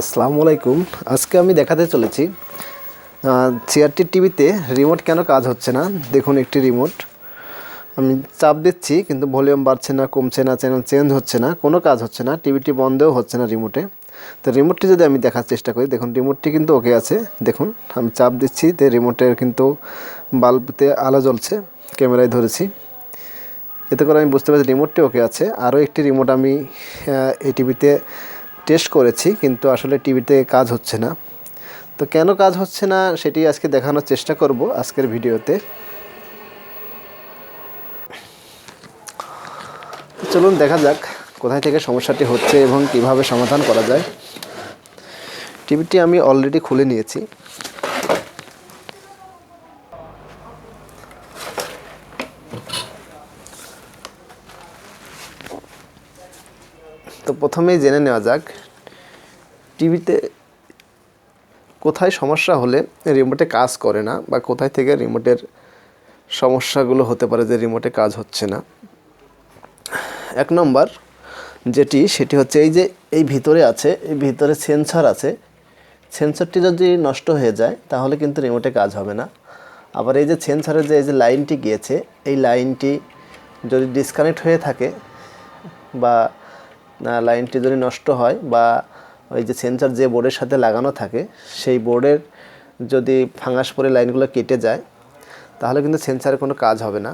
আসসালামু আলাইকুম। আজকে আমি দেখাতে চলেছি সিআরটি টিভিতে রিমোট কেন কাজ হচ্ছে না। দেখুন, একটি রিমোট আমি চাপ দিচ্ছি কিন্তু ভলিউম বাড়ছে না, কমছে না, চ্যানেল চেঞ্জ হচ্ছে না, কোনো কাজ হচ্ছে না, টিভিটি বন্ধও হচ্ছে না রিমোটে। তো রিমোটটি যদি আমি দেখার চেষ্টা করি, দেখুন রিমোটটি কিন্তু ওকে আছে। দেখুন আমি চাপ দিচ্ছি, তো রিমোটের কিন্তু বাল্বতে আলো জ্বলছে, ক্যামেরায় ধরেছি। এতে করে আমি বুঝতে পারছি রিমোটটি ওকে আছে। আরও একটি রিমোট আমি এই টিভিতে টেস্ট করেছি, কিন্তু আসলে টিভিতে কাজ হচ্ছে না। তো কেন কাজ হচ্ছে না সেটি আজকে দেখানোর চেষ্টা করব আজকের ভিডিওতে। চলুন দেখা যাক কোথায় থেকে সমস্যাটি হচ্ছে এবং কিভাবে সমাধান করা যায়। টিভিটি আমি অলরেডি খুলে নিয়েছি। তো প্রথমেই জেনে নেওয়া যাক টিভিতে কোথায় সমস্যা হলে রিমোটে কাজ করে না, বা কোথায় থেকে রিমোটের সমস্যাগুলো হতে পারে যে রিমোটে কাজ হচ্ছে না। এক নম্বর সেটি হচ্ছে এই ভিতরে আছে, এই ভিতরে সেন্সর আছে। সেন্সরটি যদি নষ্ট হয়ে যায় তাহলে কিন্তু রিমোটে কাজ হবে না। আবার এই যে সেন্সরের এই যে লাইনটি গিয়েছে, এই লাইনটি যদি ডিসকানেক্ট হয়ে থাকে বা লাইনটি যদি নষ্ট হয়, বা ওই যে সেন্সর যে বোর্ডের সাথে লাগানো থাকে সেই বোর্ডের যদি ফাঙ্গাস পরে লাইনগুলো কেটে যায় তাহলে কিন্তু সেন্সরের কোনো কাজ হবে না।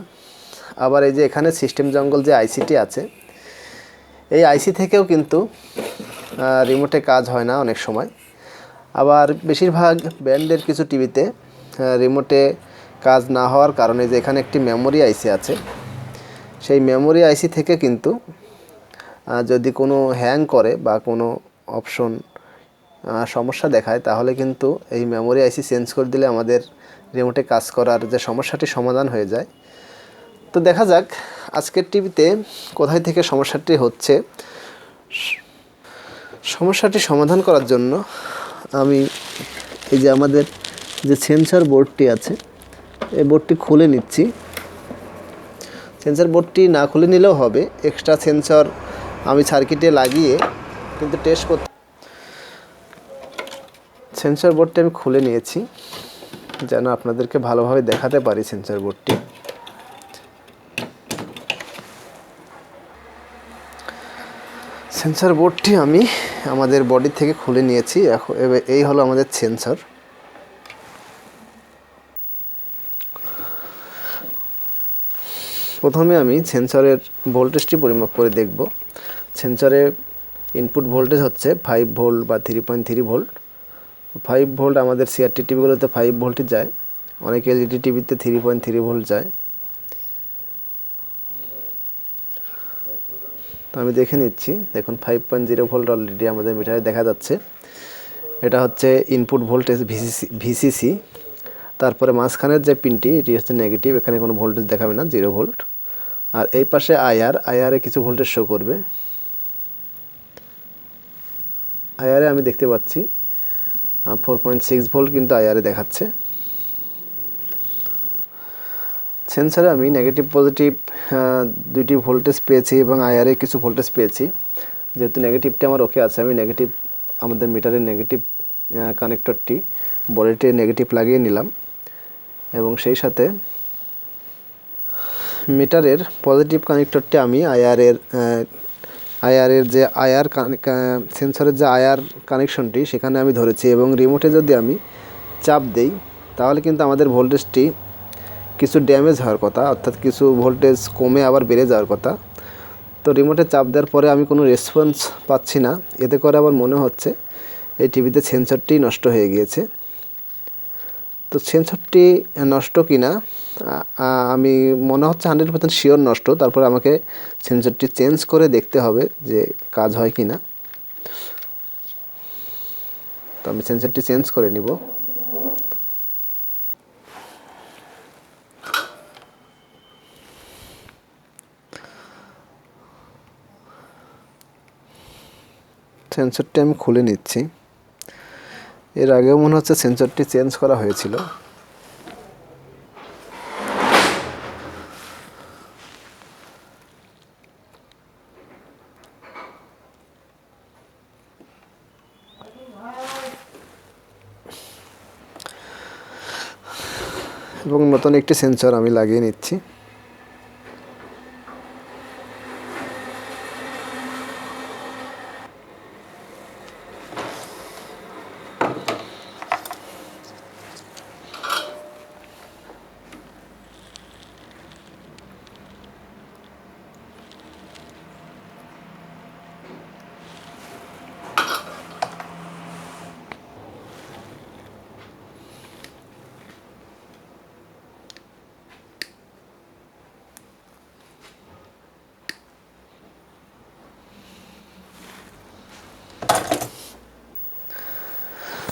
আবার এই যে এখানে সিস্টেম জঙ্গল যে আইসিটি আছে, এই আইসি থেকেও কিন্তু রিমোটে কাজ হয় না অনেক সময়। আবার বেশিরভাগ ব্র্যান্ডের কিছু টিভিতে রিমোটে কাজ না হওয়ার কারণে যে এখানে একটি মেমোরি আইসি আছে, সেই মেমোরি আইসি থেকে কিন্তু যদি কোনো হ্যাং করে বা কোনো অপশন সমস্যা দেখায় তাহলে কিন্তু এই মেমোরি আইসি চেঞ্জ করে দিলে আমাদের রিমোটে কাজ করার যে সমস্যাটি সমাধান হয়ে যায়। তো দেখা যাক আজকের টিভিতে কোথায় থেকে সমস্যাটি হচ্ছে। সমস্যাটি সমাধান করার জন্য আমি এই যে আমাদের যে সেন্সর বোর্ডটি আছে, এই বোর্ডটি খুলে নিচ্ছি। সেন্সর বোর্ডটি না খুলে নিলেও হবে, এক্সট্রা সেন্সর আমি সার্কিটে লাগিয়ে কিন্তু টেস্ট করতে। সেন্সর বোর্ডটি আমি খুলে নিয়েছি যেন আপনাদেরকে ভালোভাবে দেখাতে পারি সেন্সর বোর্ডটি। সেন্সর বোর্ডটি আমি আমাদের বডি থেকে খুলে নিয়েছি। এখন এই হলো আমাদের সেন্সর। প্রথমে আমি সেন্সরের ভোল্টেজটি পরিমাপ করে দেখব। সেন্সরে ইনপুট ভোল্টেজ হচ্ছে 5 ভোল্ট বা 3.3 ভোল্ট। 5 ভোল্ট আমাদের সিআরটি টিভিগুলোতে 5 ভোল্টই যায়, অনেক এলইডি টিভিতে 3.3 ভোল্ট যায়। তো আমি দেখে নিচ্ছি, দেখুন 5.0 ভোল্ট অলরেডি আমাদের মিটারে দেখা যাচ্ছে। এটা হচ্ছে ইনপুট ভোল্টেজ ভিসিসি। তারপরে মাঝখানের যে পিনটি, এটি হচ্ছে নেগেটিভ, এখানে কোনো ভোল্টেজ দেখাবে না, 0 ভোল্ট। আর এই পাশে আইআরে কিছু ভোল্টেজ শো করবে। আইআরে আমি দেখতে পাচ্ছি 4.6 ভোল্ট কিন্তু আইআরে দেখাচ্ছে। সেন্সরে আমি নেগেটিভ পজিটিভ দুইটি ভোল্টেজ পেয়েছি এবং আইআরে কিছু ভোল্টেজ পেয়েছি। যেহেতু নেগেটিভটি আমার ওকে আছে, আমি আমাদের মিটারের নেগেটিভ কানেক্টরটি বডিতে নেগেটিভ লাগিয়ে নিলাম এবং সেই সাথে মিটারের পজিটিভ কানেক্টরটি আমি আইআরের যে সেন্সরের যে আইআর কানেকশনটি সেখানে আমি ধরেছি, এবং রিমোটে যদি আমি চাপ দেই তাহলে কিন্তু আমাদের ভোল্টেজটি কিছু ড্যামেজ হওয়ার কথা, অর্থাৎ কিছু ভোল্টেজ কমে আবার বেড়ে যাওয়ার কথা। তো রিমোটে চাপ দেওয়ার পরে আমি কোনো রেসপন্স পাচ্ছি না। এতে করে আবার মনে হচ্ছে এই টিভিতে সেন্সরটি নষ্ট হয়ে গিয়েছে। তো সেন্সরটি নষ্ট কিনা আমি মনে হচ্ছে 100% শিওর নষ্ট। তারপরে আমাকে সেন্সরটি চেঞ্জ করে দেখতে হবে যে কাজ হয় কি না। তো আমি সেন্সরটি চেঞ্জ করে নিব। সেন্সরটি আমি খুলে নিচ্ছি। এর আগেও মনে হচ্ছে সেন্সরটি চেঞ্জ করা হয়েছিল। এবং নতুন একটি সেন্সর আমি লাগিয়ে নিচ্ছি।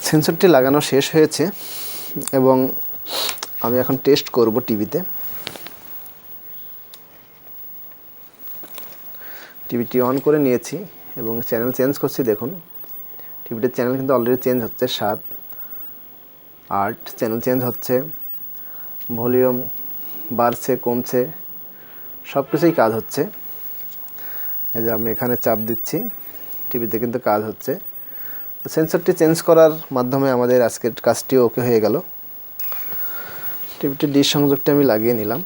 সেন্সরটি লাগানো শেষ হয়েছে এবং আমি এখন টেস্ট করব টিভিতে। টিভিটি অন করে নিয়েছি এবং চ্যানেল চেঞ্জ করছি। দেখুন টিভিটির চ্যানেল কিন্তু অলরেডি চেঞ্জ হচ্ছে, 7, 8 চ্যানেল চেঞ্জ হচ্ছে, ভলিউম বাড়ছে কমছে, সব কিছুই কাজ হচ্ছে। এই যে আমি এখানে চাপ দিচ্ছি, টিভিতে কিন্তু কাজ হচ্ছে। তো সেন্সরটি চেঞ্জ করার মাধ্যমে আমাদের আজকের কাজটিও ওকে হয়ে গেল। টিভিটির ডিশ সংযোগটি আমি লাগিয়ে নিলাম।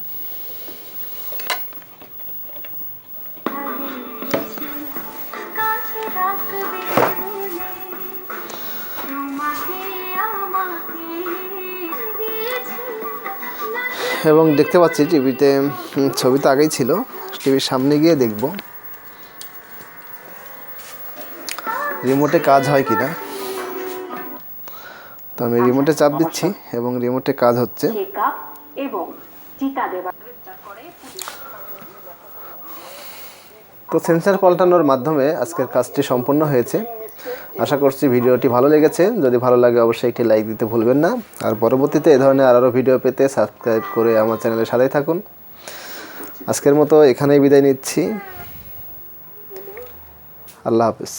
এবং দেখতে পাচ্ছি টিভিতে ছবি তো আগেই ছিল, টিভির সামনে গিয়ে দেখব রিমোটে কাজ হয় কিনা। তো আমি রিমোটে চাপ দিচ্ছি এবং রিমোটে কাজ হচ্ছে। তো সেন্সর পাল্টানোর মাধ্যমে আজকের কাজটি সম্পন্ন হয়েছে। আশা করছি ভিডিওটি ভালো লেগেছে। যদি ভালো লাগে অবশ্যই একটি লাইক দিতে ভুলবেন না। আর পরবর্তীতে এ ধরনের আরও ভিডিও পেতে সাবস্ক্রাইব করে আমার চ্যানেলের সাথেই থাকুন। আজকের মতো এখানেই বিদায় নিচ্ছি। আল্লাহ হাফেজ।